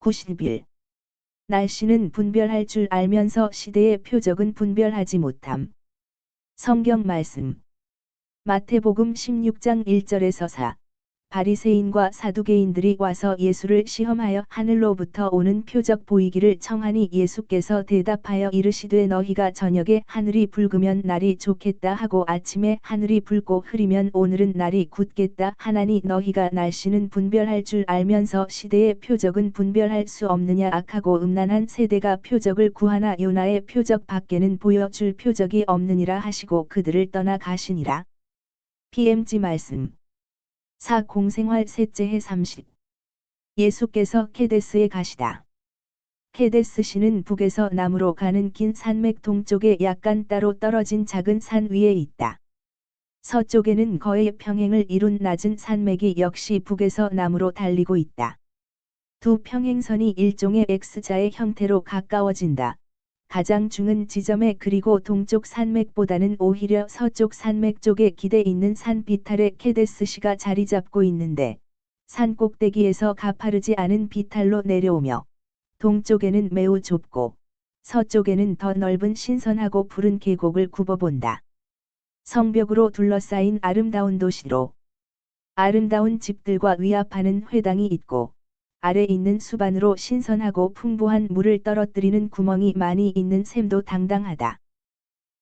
90일. 날씨는 분별할 줄 알면서 시대의 표적은 분별하지 못함. 성경 말씀. 마태복음 16장 1절에서 4. 바리새인과 사두개인들이 와서 예수를 시험하여 하늘로부터 오는 표적 보이기를 청하니 예수께서 대답하여 이르시되 너희가 저녁에 하늘이 붉으면 날이 좋겠다 하고 아침에 하늘이 붉고 흐리면 오늘은 날이 굳겠다 하나니 너희가 날씨는 분별할 줄 알면서 시대의 표적은 분별할 수 없느냐. 악하고 음란한 세대가 표적을 구하나 요나의 표적 밖에는 보여줄 표적이 없느니라 하시고 그들을 떠나 가시니라. PMG 말씀. 4. 공생활 셋째 해 30. 예수께서 케데스에 가시다. 케데스시는 북에서 남으로 가는 긴 산맥 동쪽에 약간 따로 떨어진 작은 산 위에 있다. 서쪽에는 거의 평행을 이룬 낮은 산맥이 역시 북에서 남으로 달리고 있다. 두 평행선이 일종의 X자의 형태로 가까워진다. 가장 중은 지점에 그리고 동쪽 산맥보다는 오히려 서쪽 산맥 쪽에 기대 있는 산 비탈에 케데스시가 자리 잡고 있는데 산 꼭대기에서 가파르지 않은 비탈로 내려오며 동쪽에는 매우 좁고 서쪽에는 더 넓은 신선하고 푸른 계곡을 굽어본다. 성벽으로 둘러싸인 아름다운 도시로 아름다운 집들과 위압하는 회당이 있고 아래 있는 수반으로 신선하고 풍부한 물을 떨어뜨리는 구멍이 많이 있는 샘도 당당하다.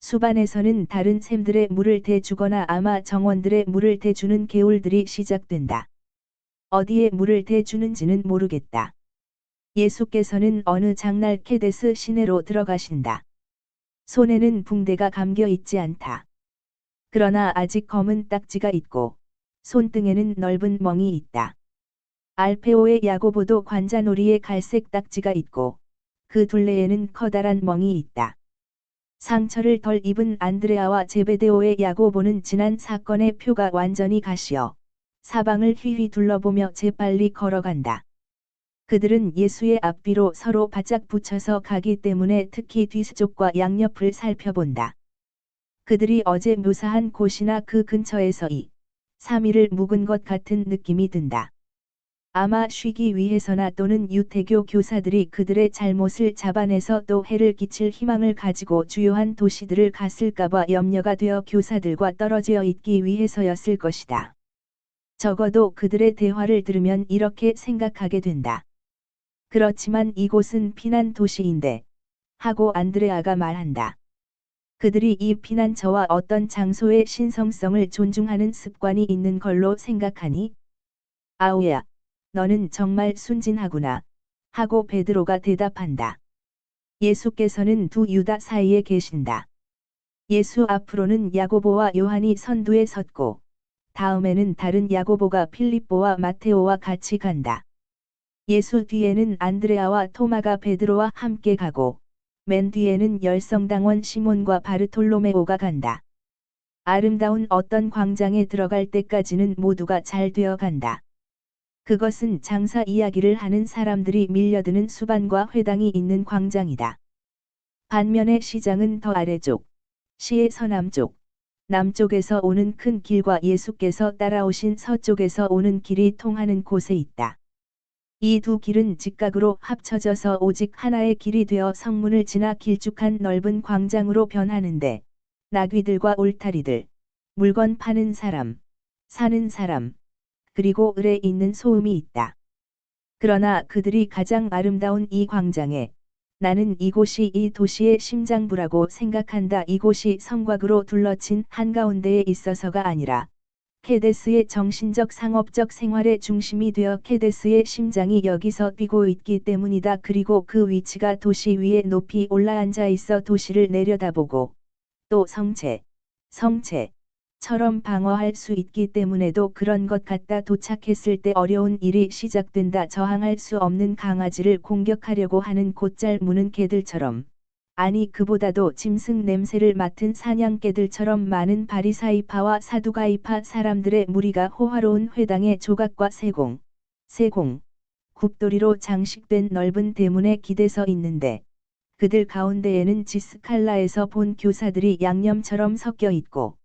수반에서는 다른 샘들의 물을 대주거나 아마 정원들의 물을 대주는 개울들이 시작된다. 어디에 물을 대주는지는 모르겠다. 예수께서는 어느 장날 케데스 시내로 들어가신다. 손에는 붕대가 감겨 있지 않다. 그러나 아직 검은 딱지가 있고 손등에는 넓은 멍이 있다. 알페오의 야고보도 관자놀이에 갈색 딱지가 있고 그 둘레에는 커다란 멍이 있다. 상처를 덜 입은 안드레아와 제베데오의 야고보는 지난 사건의 표가 완전히 가시어 사방을 휘휘 둘러보며 재빨리 걸어간다. 그들은 예수의 앞뒤로 서로 바짝 붙여서 가기 때문에 특히 뒤쪽과 양옆을 살펴본다. 그들이 어제 묘사한 곳이나 그 근처에서 3일을 묵은 것 같은 느낌이 든다. 아마 쉬기 위해서나 또는 유태교 교사들이 그들의 잘못을 잡아내서 또 해를 끼칠 희망을 가지고 주요한 도시들을 갔을까봐 염려가 되어 교사들과 떨어져 있기 위해서였을 것이다. 적어도 그들의 대화를 들으면 이렇게 생각하게 된다. 그렇지만 이곳은 피난 도시인데 하고 안드레아가 말한다. 그들이 이 피난처와 어떤 장소의 신성성을 존중하는 습관이 있는 걸로 생각하니? 아우야. 너는 정말 순진하구나. 하고 베드로가 대답한다. 예수께서는 두 유다 사이에 계신다. 예수 앞으로는 야고보와 요한이 선두에 섰고 다음에는 다른 야고보가 필립보와 마테오와 같이 간다. 예수 뒤에는 안드레아와 토마가 베드로와 함께 가고 맨 뒤에는 열성당원 시몬과 바르톨로메오가 간다. 아름다운 어떤 광장에 들어갈 때까지는 모두가 잘 되어 간다. 그것은 장사 이야기를 하는 사람들이 밀려드는 수반과 회당이 있는 광장이다. 반면에 시장은 더 아래쪽, 시의 서남쪽, 남쪽에서 오는 큰 길과 예수께서 따라오신 서쪽에서 오는 길이 통하는 곳에 있다. 이 두 길은 직각으로 합쳐져서 오직 하나의 길이 되어 성문을 지나 길쭉한 넓은 광장으로 변하는데 나귀들과 울타리들, 물건 파는 사람, 사는 사람, 그리고 을에 있는 소음이 있다. 그러나 그들이 가장 아름다운 이 광장에 나는 이곳이 이 도시의 심장부라고 생각한다. 이곳이 성곽으로 둘러친 한가운데에 있어서가 아니라 케데스의 정신적 상업적 생활의 중심이 되어 케데스의 심장이 여기서 뛰고 있기 때문이다. 그리고 그 위치가 도시 위에 높이 올라앉아 있어 도시를 내려다보고 또 성체처럼 방어할 수 있기 때문에도 그런 것 같다. 도착했을 때 어려운 일이 시작된다. 저항할 수 없는 강아지를 공격하려고 하는 곧잘 무는 개들처럼. 아니 그보다도 짐승 냄새를 맡은 사냥개들처럼 많은 바리사이파와 사두가이파 사람들의 무리가 호화로운 회당의 조각과 세공, 굽돌이로 장식된 넓은 대문에 기대서 있는데 그들 가운데에는 지스칼라에서 본 교사들이 양념처럼 섞여 있고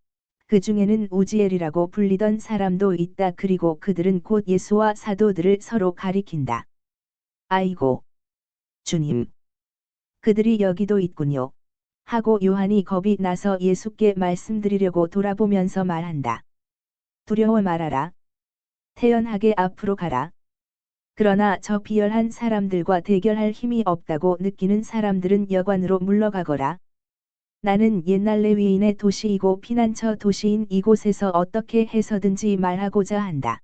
그 중에는 우지엘이라고 불리던 사람도 있다. 그리고 그들은 곧 예수와 사도들을 서로 가리킨다. 아이고, 주님. 그들이 여기도 있군요. 하고 요한이 겁이 나서 예수께 말씀드리려고 돌아보면서 말한다. 두려워 말아라. 태연하게 앞으로 가라. 그러나 저 비열한 사람들과 대결할 힘이 없다고 느끼는 사람들은 여관으로 물러가거라. 나는 옛날 레위인의 도시이고 피난처 도시인 이곳에서 어떻게 해서든지 말하고자 한다.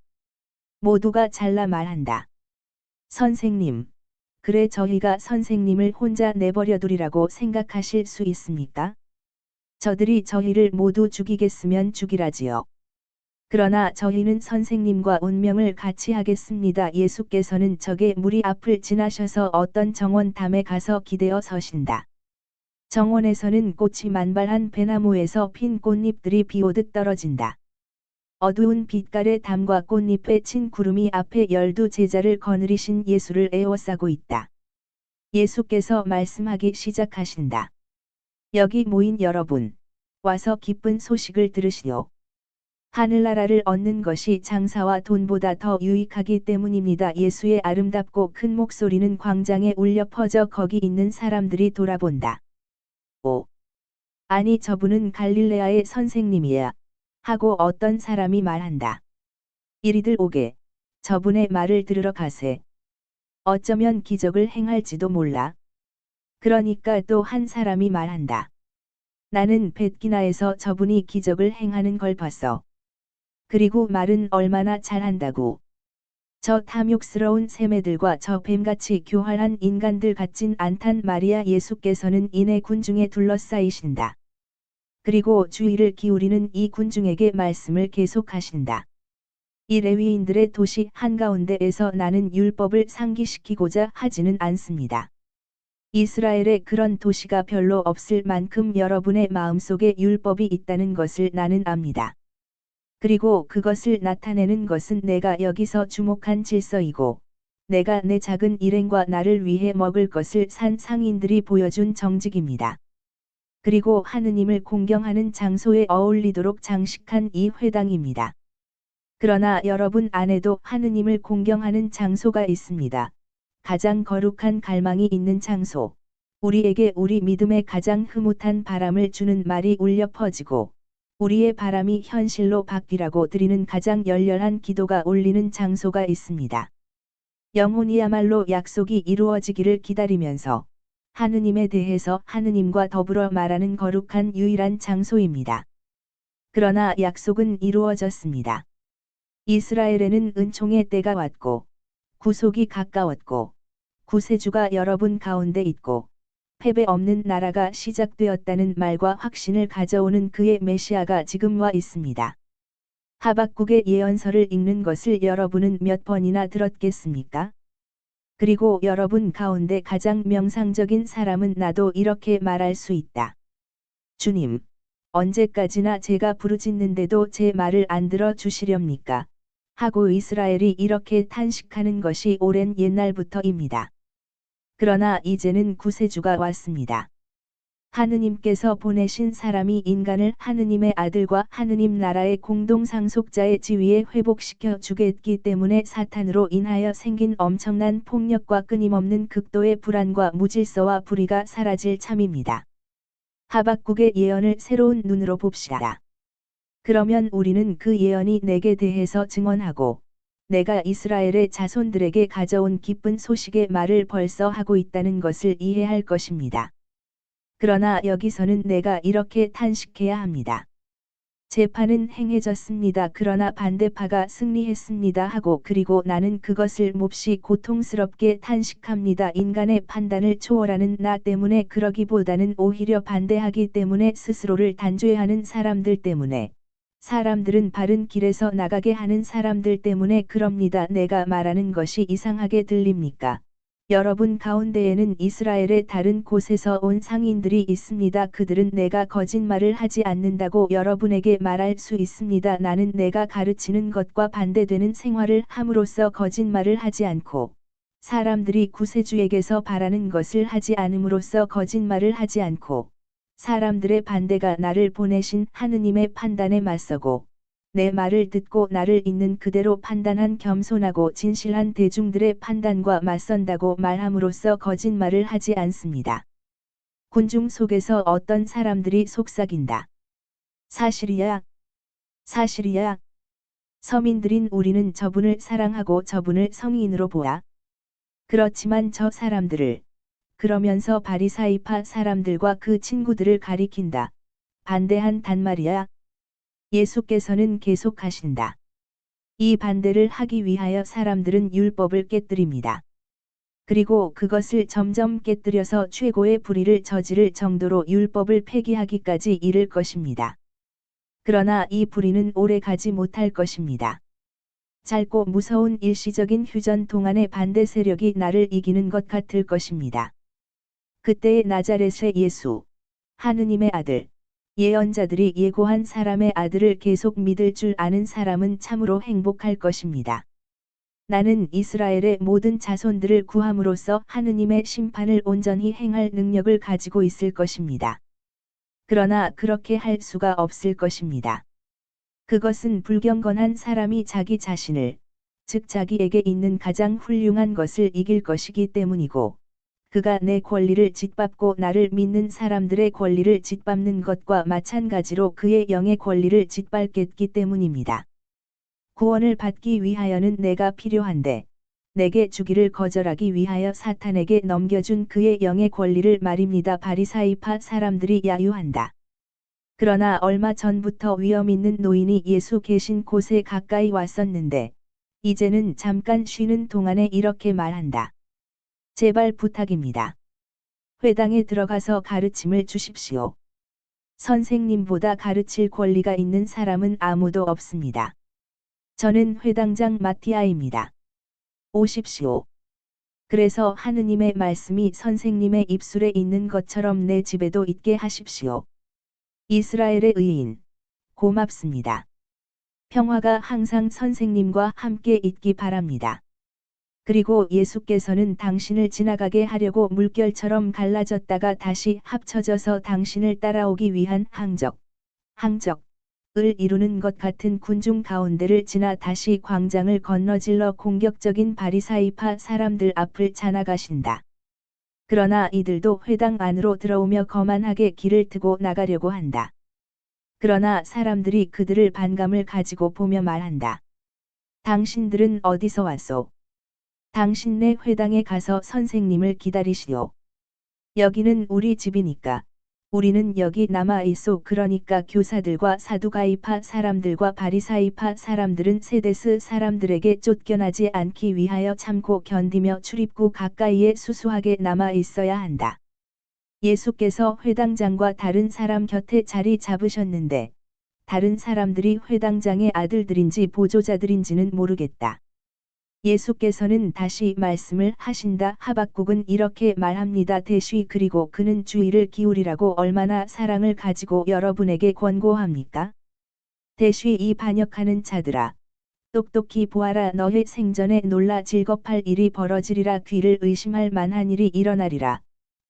모두가 잘라 말한다. 선생님. 그래 저희가 선생님을 혼자 내버려두리라고 생각하실 수 있습니까? 저들이 저희를 모두 죽이겠으면 죽이라지요. 그러나 저희는 선생님과 운명을 같이 하겠습니다. 예수께서는 적의 무리 앞을 지나셔서 어떤 정원담에 가서 기대어 서신다. 정원에서는 꽃이 만발한 배나무에서 핀 꽃잎들이 비오듯 떨어진다. 어두운 빛깔의 담과 꽃잎에 친 구름이 앞에 12제자를 거느리신 예수를 에워싸고 있다. 예수께서 말씀하기 시작하신다. 여기 모인 여러분, 와서 기쁜 소식을 들으시오. 하늘나라를 얻는 것이 장사와 돈보다 더 유익하기 때문입니다. 예수의 아름답고 큰 목소리는 광장에 울려 퍼져 거기 있는 사람들이 돌아본다. 오! 아니 저분은 갈릴레아의 선생님이야. 하고 어떤 사람이 말한다. 이리들 오게. 저분의 말을 들으러 가세. 어쩌면 기적을 행할지도 몰라. 그러니까 또 한 사람이 말한다. 나는 벳기나에서 저분이 기적을 행하는 걸 봤어. 그리고 말은 얼마나 잘한다고. 저 탐욕스러운 새매들과 저 뱀같이 교활한 인간들 같진 않단 말이야. 예수께서는 이내 군중에 둘러싸이신다. 그리고 주의를 기울이는 이 군중에게 말씀을 계속하신다. 이 레위인들의 도시 한가운데에서 나는 율법을 상기시키고자 하지는 않습니다. 이스라엘에 그런 도시가 별로 없을 만큼 여러분의 마음속에 율법이 있다는 것을 나는 압니다. 그리고 그것을 나타내는 것은 내가 여기서 주목한 질서이고, 내가 내 작은 일행과 나를 위해 먹을 것을 산 상인들이 보여준 정직입니다. 그리고 하느님을 공경하는 장소에 어울리도록 장식한 이 회당입니다. 그러나 여러분 안에도 하느님을 공경하는 장소가 있습니다. 가장 거룩한 갈망이 있는 장소. 우리에게 우리 믿음의 가장 흐뭇한 바람을 주는 말이 울려 퍼지고, 우리의 바람이 현실로 바뀌라고 드리는 가장 열렬한 기도가 울리는 장소가 있습니다. 영혼이야말로 약속이 이루어지기를 기다리면서 하느님에 대해서 하느님과 더불어 말하는 거룩한 유일한 장소입니다. 그러나 약속은 이루어졌습니다. 이스라엘에는 은총의 때가 왔고, 구속이 가까웠고, 구세주가 여러분 가운데 있고, 패배 없는 나라가 시작되었다는 말과 확신을 가져오는 그의 메시아가 지금 와 있습니다. 하박국의 예언서를 읽는 것을 여러분은 몇 번이나 들었겠습니까? 그리고 여러분 가운데 가장 명상적인 사람은 나도 이렇게 말할 수 있다. 주님, 언제까지나 제가 부르짖는데도 제 말을 안 들어 주시렵니까? 하고 이스라엘이 이렇게 탄식하는 것이 오랜 옛날부터입니다. 그러나 이제는 구세주가 왔습니다. 하느님께서 보내신 사람이 인간을 하느님의 아들과 하느님 나라의 공동 상속자의 지위에 회복시켜 주겠기 때문에 사탄으로 인하여 생긴 엄청난 폭력과 끊임없는 극도의 불안과 무질서와 불의가 사라질 참입니다. 하박국의 예언을 새로운 눈으로 봅시다. 그러면 우리는 그 예언이 내게 대해서 증언하고, 내가 이스라엘의 자손들에게 가져온 기쁜 소식의 말을 벌써 하고 있다는 것을 이해할 것입니다. 그러나 여기서는 내가 이렇게 탄식해야 합니다. 재판은 행해졌습니다. 그러나 반대파가 승리했습니다 하고 그리고 나는 그것을 몹시 고통스럽게 탄식합니다. 인간의 판단을 초월하는 나 때문에 그러기보다는 오히려 반대하기 때문에 스스로를 단죄하는 사람들 때문에 사람들은 바른 길에서 나가게 하는 사람들 때문에 그럽니다. 내가 말하는 것이 이상하게 들립니까? 여러분 가운데에는 이스라엘의 다른 곳에서 온 상인들이 있습니다. 그들은 내가 거짓말을 하지 않는다고 여러분에게 말할 수 있습니다. 나는 내가 가르치는 것과 반대되는 생활을 함으로써 거짓말을 하지 않고, 사람들이 구세주에게서 바라는 것을 하지 않음으로써 거짓말을 하지 않고, 사람들의 반대가 나를 보내신 하느님의 판단에 맞서고, 내 말을 듣고 나를 있는 그대로 판단한 겸손하고 진실한 대중들의 판단과 맞선다고 말함으로써 거짓말을 하지 않습니다. 군중 속에서 어떤 사람들이 속삭인다. 사실이야. 사실이야. 서민들인 우리는 저분을 사랑하고 저분을 성인으로 보아. 그렇지만 저 사람들을, 그러면서 바리사이파 사람들과 그 친구들을 가리킨다. 반대한단 말이야. 예수께서는 계속하신다. 이 반대를 하기 위하여 사람들은 율법을 깨뜨립니다. 그리고 그것을 점점 깨뜨려서 최고의 불의를 저지를 정도로 율법을 폐기하기까지 이를 것입니다. 그러나 이 불의는 오래 가지 못할 것입니다. 짧고 무서운 일시적인 휴전 동안의 반대 세력이 나를 이기는 것 같을 것입니다. 그때의 나자렛의 예수, 하느님의 아들, 예언자들이 예고한 사람의 아들을 계속 믿을 줄 아는 사람은 참으로 행복할 것입니다. 나는 이스라엘의 모든 자손들을 구함으로써 하느님의 심판을 온전히 행할 능력을 가지고 있을 것입니다. 그러나 그렇게 할 수가 없을 것입니다. 그것은 불경건한 사람이 자기 자신을, 즉 자기에게 있는 가장 훌륭한 것을 이길 것이기 때문이고, 그가 내 권리를 짓밟고 나를 믿는 사람들의 권리를 짓밟는 것과 마찬가지로 그의 영의 권리를 짓밟겠기 때문입니다. 구원을 받기 위하여는 내가 필요한데, 내게 주기를 거절하기 위하여 사탄에게 넘겨준 그의 영의 권리를 말입니다. 바리사이파 사람들이 야유한다. 그러나 얼마 전부터 위험 있는 노인이 예수 계신 곳에 가까이 왔었는데, 이제는 잠깐 쉬는 동안에 이렇게 말한다. 제발 부탁입니다. 회당에 들어가서 가르침을 주십시오. 선생님보다 가르칠 권리가 있는 사람은 아무도 없습니다. 저는 회당장 마티아입니다. 오십시오. 그래서 하느님의 말씀이 선생님의 입술에 있는 것처럼 내 집에도 있게 하십시오. 이스라엘의 의인, 고맙습니다. 평화가 항상 선생님과 함께 있기 바랍니다. 그리고 예수께서는 당신을 지나가게 하려고 물결처럼 갈라졌다가 다시 합쳐져서 당신을 따라오기 위한 항적을 이루는 것 같은 군중 가운데를 지나 다시 광장을 건너질러 공격적인 바리사이파 사람들 앞을 지나가신다. 그러나 이들도 회당 안으로 들어오며 거만하게 길을 트고 나가려고 한다. 그러나 사람들이 그들을 반감을 가지고 보며 말한다. 당신들은 어디서 왔소? 당신네 회당에 가서 선생님을 기다리시오. 여기는 우리 집이니까. 우리는 여기 남아 있소. 그러니까 교사들과 사두가이파 사람들과 바리사이파 사람들은 세데스 사람들에게 쫓겨나지 않기 위하여 참고 견디며 출입구 가까이에 수수하게 남아 있어야 한다. 예수께서 회당장과 다른 사람 곁에 자리 잡으셨는데, 다른 사람들이 회당장의 아들들인지 보조자들인지는 모르겠다. 예수께서는 다시 말씀을 하신다. 하박국은 이렇게 말합니다. 대쉬 그리고 그는 주의를 기울이라고 얼마나 사랑을 가지고 여러분에게 권고합니까? 대쉬 이 반역하는 자들아. 똑똑히 보아라. 너의 생전에 놀라 즐겁할 일이 벌어지리라. 귀를 의심할 만한 일이 일어나리라.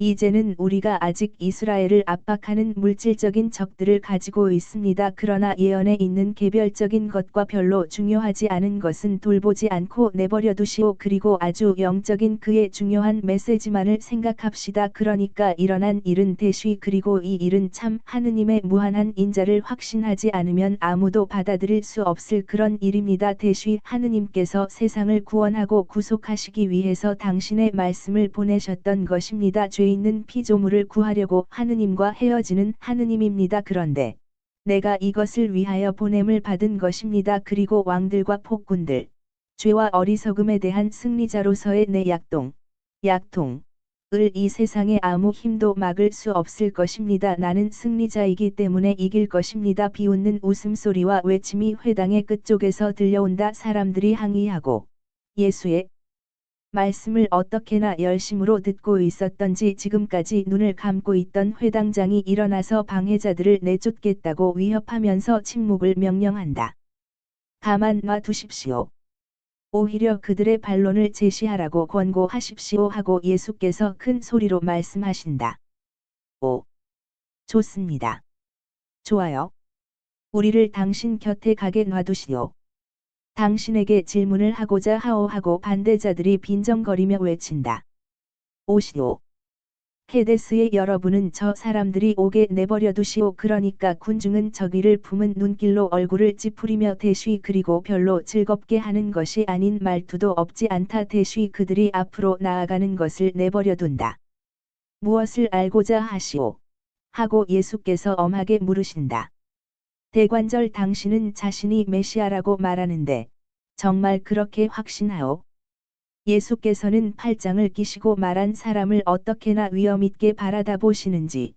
이제는 우리가 아직 이스라엘을 압박하는 물질적인 적들을 가지고 있습니다. 그러나 예언에 있는 개별적인 것과 별로 중요하지 않은 것은 돌보지 않고 내버려 두시오. 그리고 아주 영적인 그의 중요한 메시지만을 생각합시다. 그러니까 일어난 일은 대쉬 그리고 이 일은 참 하느님의 무한한 인자를 확신하지 않으면 아무도 받아들일 수 없을 그런 일입니다. 대쉬 하느님께서 세상을 구원하고 구속하시기 위해서 당신의 말씀을 보내셨던 것입니다. 죄 있는 피조물을 구하려고 하느님과 헤어지는 하느님입니다. 그런데 내가 이것을 위하여 보냄을 받은 것입니다. 그리고 왕들과 폭군들, 죄와 어리석음에 대한 승리자로서의 내 약통을 이 세상에 아무 힘도 막을 수 없을 것입니다. 나는 승리자이기 때문에 이길 것입니다. 비웃는 웃음소리와 외침이 회당의 끝쪽에서 들려온다. 사람들이 항의하고 예수의 말씀을 어떻게나 열심으로 듣고 있었던지 지금까지 눈을 감고 있던 회당장이 일어나서 방해자들을 내쫓겠다고 위협하면서 침묵을 명령한다. 가만 놔 두십시오. 오히려 그들의 반론을 제시하라고 권고하십시오 하고 예수께서 큰 소리로 말씀하신다. 오, 좋습니다. 좋아요. 우리를 당신 곁에 가게 놔두시오. 당신에게 질문을 하고자 하오하고 반대자들이 빈정거리며 외친다. 오시오. 헤데스의 여러분은 저 사람들이 오게 내버려 두시오. 그러니까 군중은 저기를 품은 눈길로 얼굴을 찌푸리며 대쉬 그리고 별로 즐겁게 하는 것이 아닌 말투도 없지 않다. 대쉬 그들이 앞으로 나아가는 것을 내버려 둔다. 무엇을 알고자 하시오? 하고 예수께서 엄하게 물으신다. 대관절 당신은 자신이 메시아라고 말하는데 정말 그렇게 확신하오? 예수께서는 팔짱을 끼시고 말한 사람을 어떻게나 위엄있게 바라다 보시는지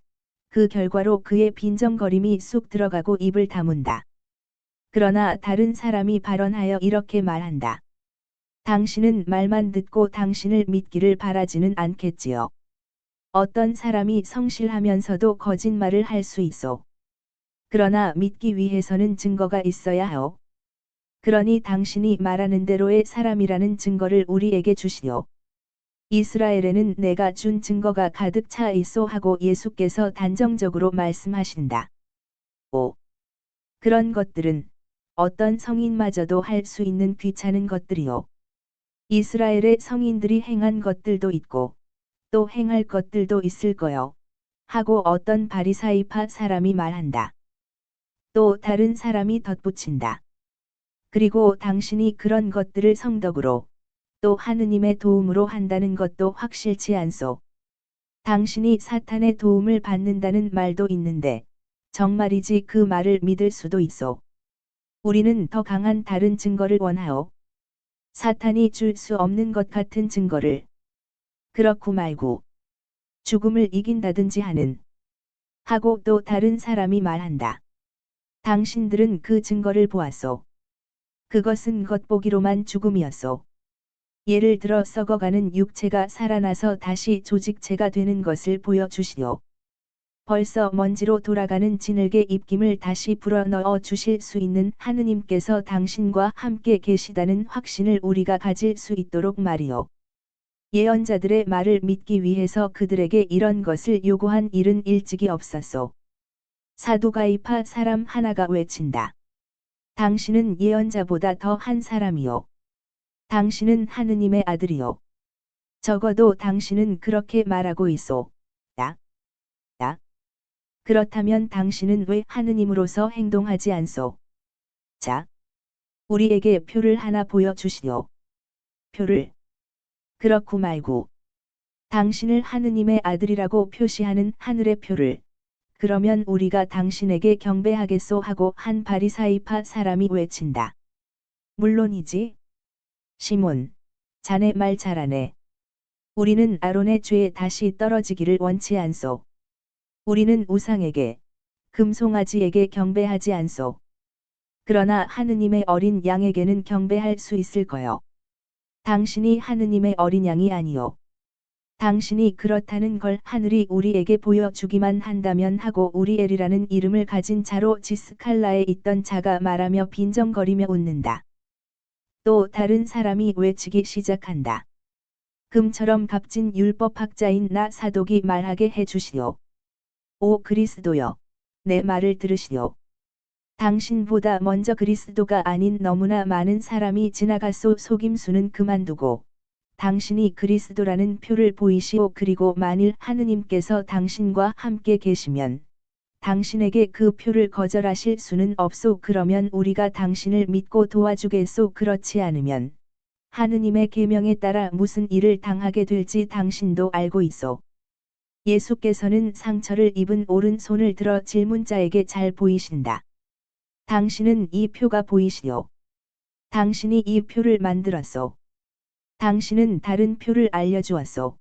그 결과로 그의 빈정거림이 쑥 들어가고 입을 다문다. 그러나 다른 사람이 발언하여 이렇게 말한다. 당신은 말만 듣고 당신을 믿기를 바라지는 않겠지요. 어떤 사람이 성실하면서도 거짓말을 할 수 있어. 그러나 믿기 위해서는 증거가 있어야 하오. 그러니 당신이 말하는 대로의 사람이라는 증거를 우리에게 주시오. 이스라엘에는 내가 준 증거가 가득 차 있소 하고 예수께서 단정적으로 말씀하신다. 5. 그런 것들은 어떤 성인마저도 할 수 있는 귀찮은 것들이요. 이스라엘의 성인들이 행한 것들도 있고 또 행할 것들도 있을 거요. 하고 어떤 바리사이파 사람이 말한다. 또 다른 사람이 덧붙인다. 그리고 당신이 그런 것들을 성덕으로 또 하느님의 도움으로 한다는 것도 확실치 않소. 당신이 사탄의 도움을 받는다는 말도 있는데 정말이지 그 말을 믿을 수도 있소. 우리는 더 강한 다른 증거를 원하오. 사탄이 줄 수 없는 것 같은 증거를. 그렇고 말고 죽음을 이긴다든지 하는. 하고 또 다른 사람이 말한다. 당신들은 그 증거를 보았소. 그것은 겉보기로만 죽음이었소. 예를 들어 썩어가는 육체가 살아나서 다시 조직체가 되는 것을 보여주시오. 벌써 먼지로 돌아가는 진흙의 입김을 다시 불어넣어 주실 수 있는 하느님께서 당신과 함께 계시다는 확신을 우리가 가질 수 있도록 말이오. 예언자들의 말을 믿기 위해서 그들에게 이런 것을 요구한 일은 일찍이 없었소. 사두가이파 사람 하나가 외친다. 당신은 예언자보다 더 한 사람이요. 당신은 하느님의 아들이요. 적어도 당신은 그렇게 말하고 있소. 야. 그렇다면 당신은 왜 하느님으로서 행동하지 않소? 자. 우리에게 표를 하나 보여주시오. 표를. 그렇고 말고. 당신을 하느님의 아들이라고 표시하는 하늘의 표를. 그러면 우리가 당신에게 경배하겠소 하고 한 바리사이파 사람이 외친다. 물론이지. 시몬, 자네 말 잘하네. 우리는 아론의 죄에 다시 떨어지기를 원치 않소. 우리는 우상에게, 금송아지에게 경배하지 않소. 그러나 하느님의 어린 양에게는 경배할 수 있을 거요. 당신이 하느님의 어린 양이 아니오. 당신이 그렇다는 걸 하늘이 우리에게 보여주기만 한다면 하고 우리엘이라는 이름을 가진 자로 지스칼라에 있던 자가 말하며 빈정거리며 웃는다. 또 다른 사람이 외치기 시작한다. 금처럼 값진 율법학자인 나 사독이 말하게 해주시오. 오 그리스도여, 내 말을 들으시오. 당신보다 먼저 그리스도가 아닌 너무나 많은 사람이 지나갔소. 속임수는 그만두고 당신이 그리스도라는 표를 보이시오. 그리고 만일 하느님께서 당신과 함께 계시면 당신에게 그 표를 거절하실 수는 없소. 그러면 우리가 당신을 믿고 도와주겠소. 그렇지 않으면 하느님의 계명에 따라 무슨 일을 당하게 될지 당신도 알고 있소. 예수께서는 상처를 입은 오른손을 들어 질문자에게 잘 보이신다. 당신은 이 표가 보이시오. 당신이 이 표를 만들었소. 당신은 다른 표를 알려주었소.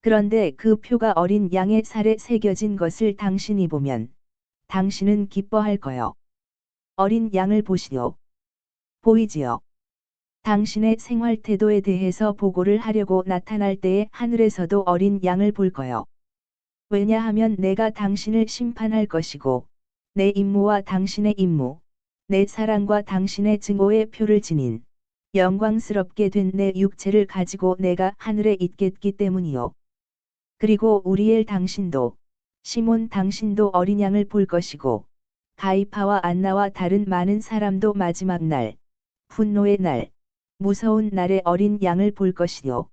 그런데 그 표가 어린 양의 살에 새겨진 것을 당신이 보면 당신은 기뻐할 거요. 어린 양을 보시오. 보이지요. 당신의 생활 태도에 대해서 보고를 하려고 나타날 때에 하늘에서도 어린 양을 볼 거요. 왜냐하면 내가 당신을 심판할 것이고 내 임무와 당신의 임무, 내 사랑과 당신의 증오의 표를 지닌 영광스럽게 된 내 육체를 가지고 내가 하늘에 있겠기 때문이요. 그리고 우리엘 당신도, 시몬 당신도 어린 양을 볼 것이고 가이파와 안나와 다른 많은 사람도 마지막 날, 분노의 날, 무서운 날에 어린 양을 볼 것이요.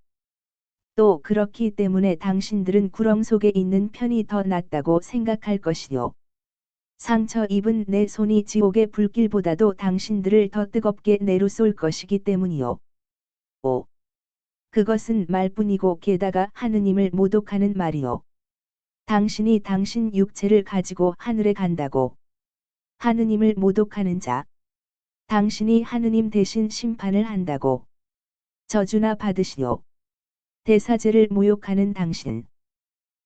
또 그렇기 때문에 당신들은 구렁 속에 있는 편이 더 낫다고 생각할 것이요. 상처 입은 내 손이 지옥의 불길보다도 당신들을 더 뜨겁게 내로쏠 것이기 때문이요. 5. 그것은 말뿐이고 게다가 하느님을 모독하는 말이요. 당신이 당신 육체를 가지고 하늘에 간다고. 하느님을 모독하는 자. 당신이 하느님 대신 심판을 한다고. 저주나 받으시오. 대사제를 모욕하는 당신.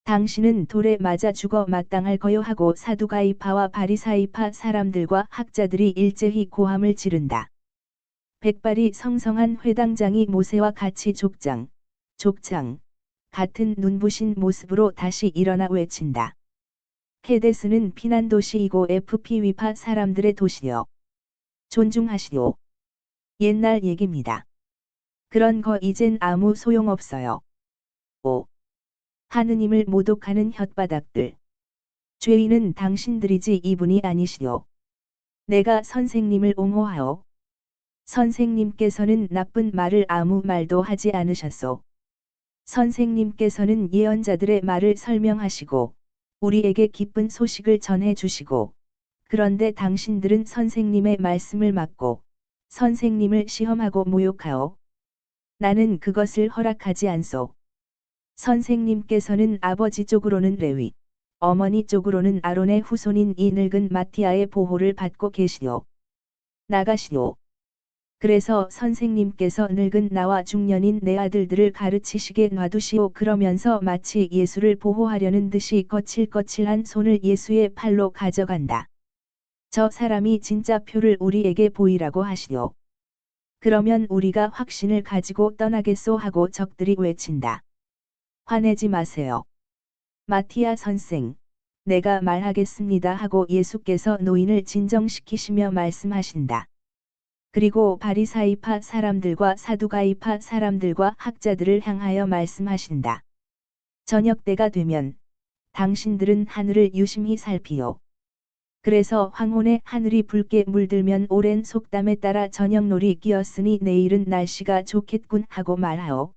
당신은 돌에 맞아 죽어 마땅할 거요 하고 사두가이파와 바리사이파 사람들과 학자들이 일제히 고함을 지른다. 백발이 성성한 회당장이 모세와 같이 족장 같은 눈부신 모습으로 다시 일어나 외친다. 케데스는 피난 도시이고 FP위파 사람들의 도시여. 존중하시오. 옛날 얘기입니다. 그런 거 이젠 아무 소용없어요. 5. 하느님을 모독하는 혓바닥들. 죄인은 당신들이지 이분이 아니시오. 내가 선생님을 옹호하오. 선생님께서는 나쁜 말을 아무 말도 하지 않으셨소. 선생님께서는 예언자들의 말을 설명하시고 우리에게 기쁜 소식을 전해 주시고 그런데 당신들은 선생님의 말씀을 막고 선생님을 시험하고 모욕하오. 나는 그것을 허락하지 않소. 선생님께서는 아버지 쪽으로는 레위, 어머니 쪽으로는 아론의 후손인 이 늙은 마티아의 보호를 받고 계시오. 나가시오. 그래서 선생님께서 늙은 나와 중년인 내 아들들을 가르치시게 놔두시오. 그러면서 마치 예수를 보호하려는 듯이 거칠거칠한 손을 예수의 팔로 가져간다. 저 사람이 진짜 표를 우리에게 보이라고 하시오. 그러면 우리가 확신을 가지고 떠나겠소 하고 적들이 외친다. 화내지 마세요. 마티아 선생, 내가 말하겠습니다 하고 예수께서 노인을 진정시키시며 말씀하신다. 그리고 바리사이파 사람들과 사두가이파 사람들과 학자들을 향하여 말씀하신다. 저녁 때가 되면 당신들은 하늘을 유심히 살피오. 그래서 황혼의 하늘이 붉게 물들면 오랜 속담에 따라 저녁놀이 끼었으니 내일은 날씨가 좋겠군 하고 말하오.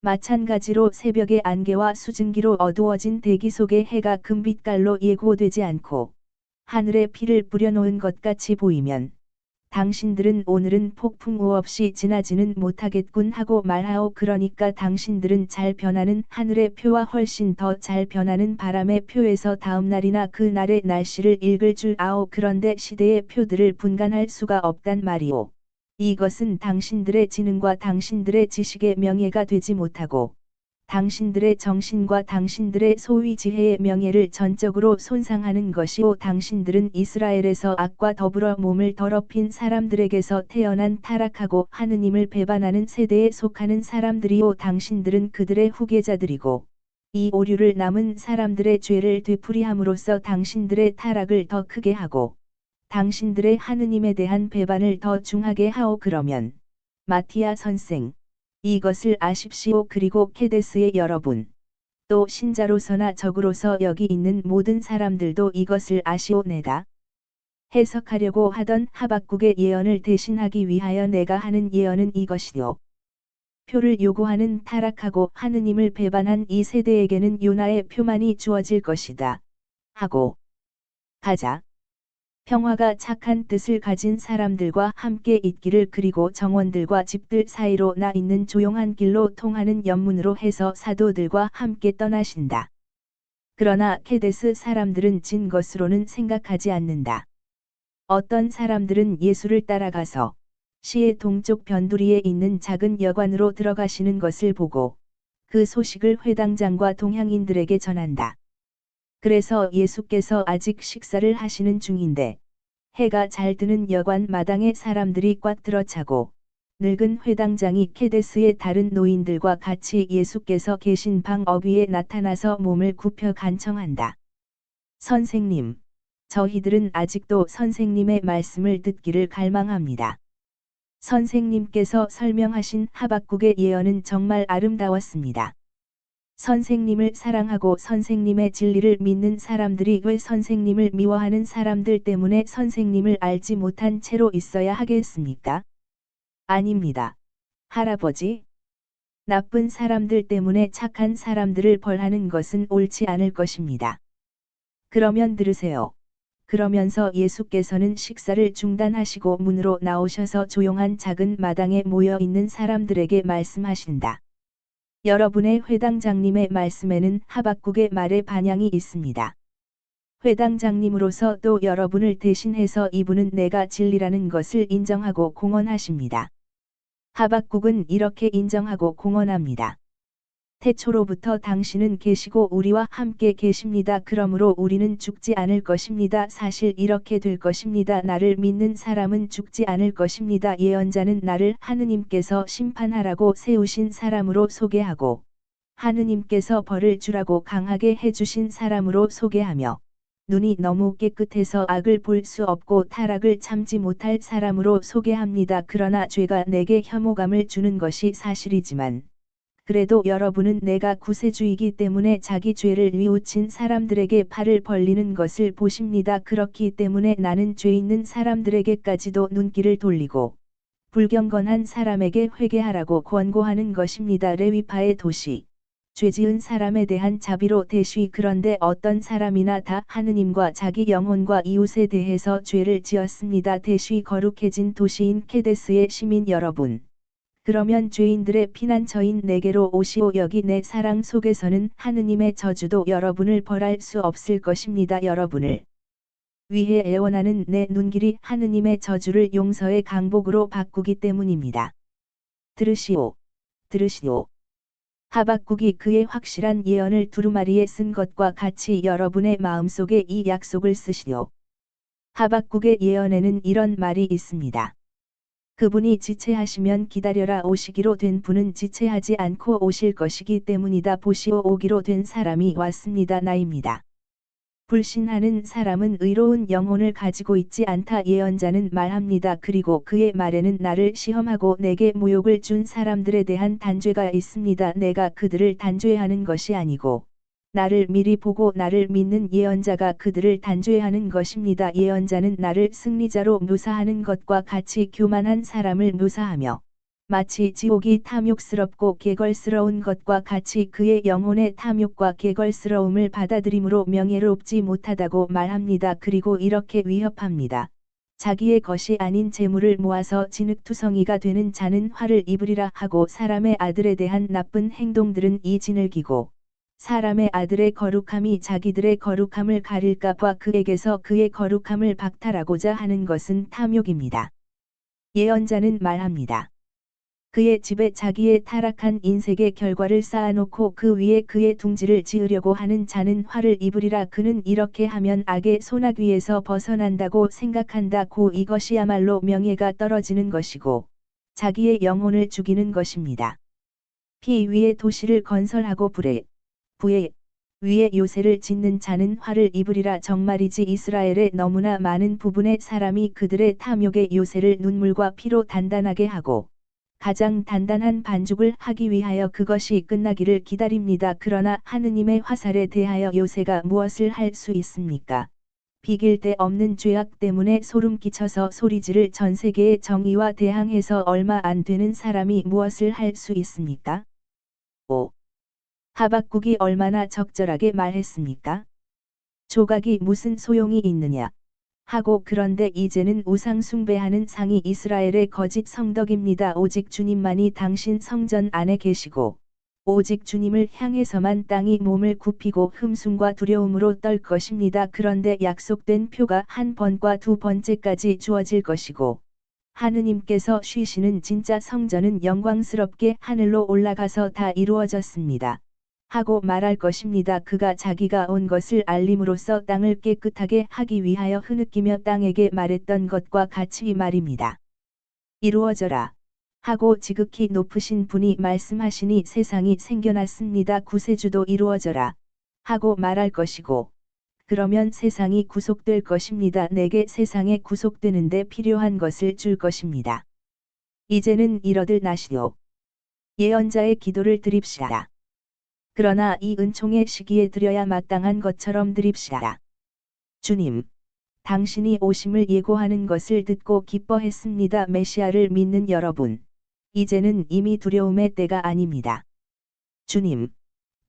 마찬가지로 새벽의 안개와 수증기로 어두워진 대기 속에 해가 금빛깔로 예고되지 않고 하늘에 피를 뿌려놓은 것 같이 보이면 당신들은 오늘은 폭풍우 없이 지나지는 못하겠군 하고 말하오. 그러니까 당신들은 잘 변하는 하늘의 표와 훨씬 더 잘 변하는 바람의 표에서 다음날이나 그 날의 날씨를 읽을 줄 아오. 그런데 시대의 표들을 분간할 수가 없단 말이오. 이것은 당신들의 지능과 당신들의 지식의 명예가 되지 못하고 당신들의 정신과 당신들의 소위 지혜의 명예를 전적으로 손상하는 것이오. 당신들은 이스라엘에서 악과 더불어 몸을 더럽힌 사람들에게서 태어난 타락하고 하느님을 배반하는 세대에 속하는 사람들이오. 당신들은 그들의 후계자들이고 이 오류를 남은 사람들의 죄를 되풀이함으로써 당신들의 타락을 더 크게 하고 당신들의 하느님에 대한 배반을 더 중하게 하오. 그러면 마티아 선생, 이것을 아십시오. 그리고 케데스의 여러분, 또 신자로서나 적으로서 여기 있는 모든 사람들도 이것을 아시오. 내가 해석하려고 하던 하박국의 예언을 대신하기 위하여 내가 하는 예언은 이것이요. 표를 요구하는 타락하고 하느님을 배반한 이 세대에게는 요나의 표만이 주어질 것이다. 하고 가자. 평화가 착한 뜻을 가진 사람들과 함께 있기를. 그리고 정원들과 집들 사이로 나 있는 조용한 길로 통하는 연문으로 해서 사도들과 함께 떠나신다. 그러나 케데스 사람들은 진 것으로는 생각하지 않는다. 어떤 사람들은 예수를 따라가서 시의 동쪽 변두리에 있는 작은 여관으로 들어가시는 것을 보고 그 소식을 회당장과 동향인들에게 전한다. 그래서 예수께서 아직 식사를 하시는 중인데 해가 잘 드는 여관 마당에 사람들이 꽉 들어차고 늙은 회당장이 케데스의 다른 노인들과 같이 예수께서 계신 방 어귀에 나타나서 몸을 굽혀 간청한다. 선생님, 저희들은 아직도 선생님의 말씀을 듣기를 갈망합니다. 선생님께서 설명하신 하박국의 예언은 정말 아름다웠습니다. 선생님을 사랑하고 선생님의 진리를 믿는 사람들이 왜 선생님을 미워하는 사람들 때문에 선생님을 알지 못한 채로 있어야 하겠습니까? 아닙니다. 할아버지. 나쁜 사람들 때문에 착한 사람들을 벌하는 것은 옳지 않을 것입니다. 그러면 들으세요. 그러면서 예수께서는 식사를 중단하시고 문으로 나오셔서 조용한 작은 마당에 모여 있는 사람들에게 말씀하신다. 여러분의 회당장님의 말씀에는 하박국의 말에 반향이 있습니다. 회당장님으로서 또 여러분을 대신해서 이분은 내가 진리라는 것을 인정하고 공언하십니다. 하박국은 이렇게 인정하고 공언합니다. 태초로부터 당신은 계시고 우리와 함께 계십니다. 그러므로 우리는 죽지 않을 것입니다. 사실 이렇게 될 것입니다. 나를 믿는 사람은 죽지 않을 것입니다. 예언자는 나를 하느님께서 심판하라고 세우신 사람으로 소개하고 하느님께서 벌을 주라고 강하게 해주신 사람으로 소개하며 눈이 너무 깨끗해서 악을 볼 수 없고 타락을 참지 못할 사람으로 소개합니다. 그러나 죄가 내게 혐오감을 주는 것이 사실이지만 그래도 여러분은 내가 구세주이기 때문에 자기 죄를 뉘우친 사람들에게 팔을 벌리는 것을 보십니다. 그렇기 때문에 나는 죄 있는 사람들에게까지도 눈길을 돌리고 불경건한 사람에게 회개하라고 권고하는 것입니다. 레위파의 도시. 죄 지은 사람에 대한 자비로 대쉬. 그런데 어떤 사람이나 다 하느님과 자기 영혼과 이웃에 대해서 죄를 지었습니다. 대쉬. 거룩해진 도시인 케데스의 시민 여러분. 그러면 죄인들의 피난처인 내게로 오시오. 여기 내 사랑 속에서는 하느님의 저주도 여러분을 벌할 수 없을 것입니다. 여러분을 위해 애원하는 내 눈길이 하느님의 저주를 용서의 강복으로 바꾸기 때문입니다. 들으시오. 들으시오. 하박국이 그의 확실한 예언을 두루마리에 쓴 것과 같이 여러분의 마음속에 이 약속을 쓰시오. 하박국의 예언에는 이런 말이 있습니다. 그분이 지체하시면 기다려라. 오시기로 된 분은 지체하지 않고 오실 것이기 때문이다. 보시오. 오기로 된 사람이 왔습니다. 나입니다. 불신하는 사람은 의로운 영혼을 가지고 있지 않다. 예언자는 말합니다. 그리고 그의 말에는 나를 시험하고 내게 모욕을 준 사람들에 대한 단죄가 있습니다. 내가 그들을 단죄하는 것이 아니고 나를 미리 보고 나를 믿는 예언자가 그들을 단죄하는 것입니다. 예언자는 나를 승리자로 묘사하는 것과 같이 교만한 사람을 묘사하며 마치 지옥이 탐욕스럽고 개걸스러운 것과 같이 그의 영혼의 탐욕과 개걸스러움을 받아들임으로 명예롭지 못하다고 말합니다. 그리고 이렇게 위협합니다. 자기의 것이 아닌 재물을 모아서 진흙투성이가 되는 자는 화를 입으리라 하고 사람의 아들에 대한 나쁜 행동들은 이 진흙이고 사람의 아들의 거룩함이 자기들의 거룩함을 가릴까 봐 그에게서 그의 거룩함을 박탈하고자 하는 것은 탐욕입니다. 예언자는 말합니다. 그의 집에 자기의 타락한 인생의 결과를 쌓아놓고 그 위에 그의 둥지를 지으려고 하는 자는 화를 입으리라. 그는 이렇게 하면 악의 소나귀에서 벗어난다고 생각한다고 이것이야말로 명예가 떨어지는 것이고 자기의 영혼을 죽이는 것입니다. 피 위에 도시를 건설하고 부에 위에 요새를 짓는 자는 화를 입으리라. 정말이지 이스라엘의 너무나 많은 부분의 사람이 그들의 탐욕의 요새를 눈물과 피로 단단하게 하고 가장 단단한 반죽을 하기 위하여 그것이 끝나기를 기다립니다. 그러나 하느님의 화살에 대하여 요새가 무엇을 할 수 있습니까? 비길 데 없는 죄악 때문에 소름 끼쳐서 소리지를 전 세계의 정의와 대항해서 얼마 안 되는 사람이 무엇을 할 수 있습니까? 5. 하박국이 얼마나 적절하게 말했습니까? 조각이 무슨 소용이 있느냐? 하고 그런데 이제는 우상 숭배하는 상이 이스라엘의 거짓 성덕입니다. 오직 주님만이 당신 성전 안에 계시고 오직 주님을 향해서만 땅이 몸을 굽히고 흠숭과 두려움으로 떨 것입니다. 그런데 약속된 표가 한 번과 두 번째까지 주어질 것이고 하느님께서 쉬시는 진짜 성전은 영광스럽게 하늘로 올라가서 다 이루어졌습니다. 하고 말할 것입니다. 그가 자기가 온 것을 알림으로써 땅을 깨끗하게 하기 위하여 흐느끼며 땅에게 말했던 것과 같이 말입니다. 이루어져라. 하고 지극히 높으신 분이 말씀하시니 세상이 생겨났습니다. 구세주도 이루어져라. 하고 말할 것이고 그러면 세상이 구속될 것입니다. 내게 세상에 구속되는데 필요한 것을 줄 것입니다. 이제는 이러들 나시오. 예언자의 기도를 드립시다. 그러나 이 은총의 시기에 드려야 마땅한 것처럼 드립시다. 주님, 당신이 오심을 예고하는 것을 듣고 기뻐했습니다. 메시아를 믿는 여러분, 이제는 이미 두려움의 때가 아닙니다. 주님,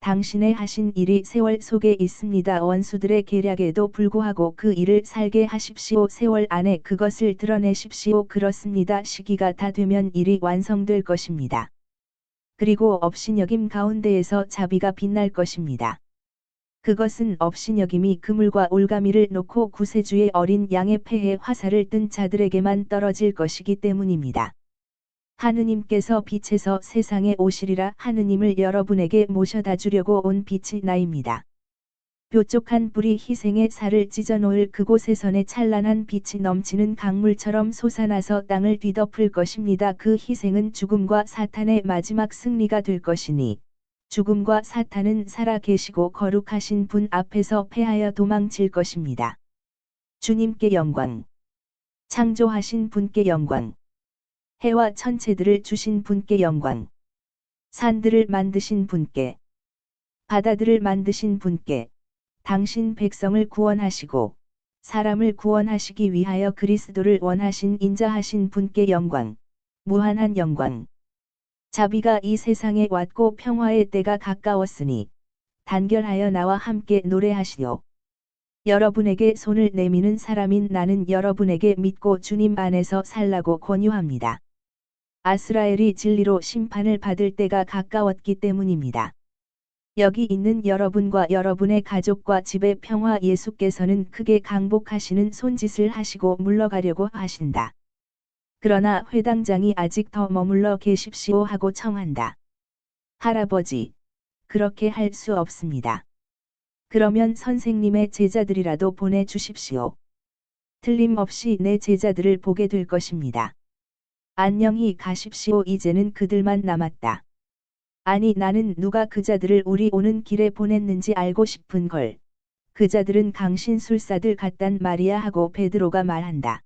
당신의 하신 일이 세월 속에 있습니다. 원수들의 계략에도 불구하고 그 일을 살게 하십시오. 세월 안에 그것을 드러내십시오. 그렇습니다. 시기가 다 되면 일이 완성될 것입니다. 그리고 업신여김 가운데에서 자비가 빛날 것입니다. 그것은 업신여김이 그물과 올가미를 놓고 구세주의 어린 양의 폐에 화살을 뜬 자들에게만 떨어질 것이기 때문입니다. 하느님께서 빛에서 세상에 오시리라. 하느님을 여러분에게 모셔다 주려고 온 빛이 나입니다. 뾰족한 불이 희생의 살을 찢어놓을 그곳에선의 찬란한 빛이 넘치는 강물처럼 솟아나서 땅을 뒤덮을 것입니다. 그 희생은 죽음과 사탄의 마지막 승리가 될 것이니 죽음과 사탄은 살아 계시고 거룩하신 분 앞에서 패하여 도망칠 것입니다. 주님께 영광. 창조하신 분께 영광. 해와 천체들을 주신 분께 영광. 산들을 만드신 분께, 바다들을 만드신 분께, 당신 백성을 구원하시고 사람을 구원하시기 위하여 그리스도를 원하신 인자하신 분께 영광, 무한한 영광. 자비가 이 세상에 왔고 평화의 때가 가까웠으니 단결하여 나와 함께 노래하시오. 여러분에게 손을 내미는 사람인 나는 여러분에게 믿고 주님 안에서 살라고 권유합니다. 아스라엘이 진리로 심판을 받을 때가 가까웠기 때문입니다. 여기 있는 여러분과 여러분의 가족과 집의 평화 예수께서는 크게 강복하시는 손짓을 하시고 물러가려고 하신다. 그러나 회당장이 아직 더 머물러 계십시오 하고 청한다. 할아버지, 그렇게 할 수 없습니다. 그러면 선생님의 제자들이라도 보내주십시오. 틀림없이 내 제자들을 보게 될 것입니다. 안녕히 가십시오. 이제는 그들만 남았다. 아니 나는 누가 그 자들을 우리 오는 길에 보냈는지 알고 싶은 걸. 그 자들은 강신술사들 같단 말이야 하고 베드로가 말한다.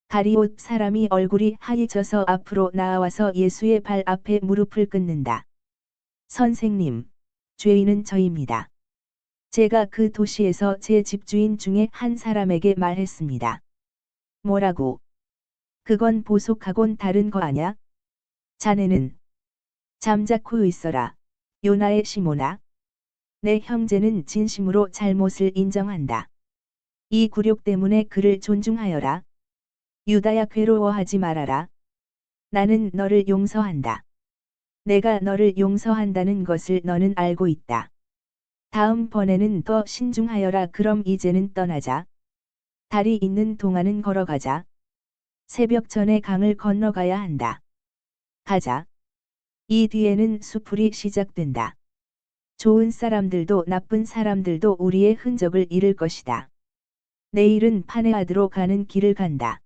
가리옷 사람이 얼굴이 하얘져서 앞으로 나와서 예수의 발 앞에 무릎을 꿇는다. 선생님, 죄인은 저입니다. 제가 그 도시에서 제 집주인 중에 한 사람에게 말했습니다. 뭐라고? 그건 보속하곤 다른 거 아냐? 자네는 잠자코 있어라. 요나의 시몬아. 내 형제는 진심으로 잘못을 인정한다. 이 굴욕 때문에 그를 존중하여라. 유다야 괴로워하지 말아라. 나는 너를 용서한다. 내가 너를 용서한다는 것을 너는 알고 있다. 다음번에는 더 신중하여라. 그럼 이제는 떠나자. 달이 있는 동안은 걸어가자. 새벽 전에 강을 건너가야 한다. 가자. 이 뒤에는 수풀이 시작된다. 좋은 사람들도 나쁜 사람들도 우리의 흔적을 잃을 것이다. 내일은 파네아드로 가는 길을 간다.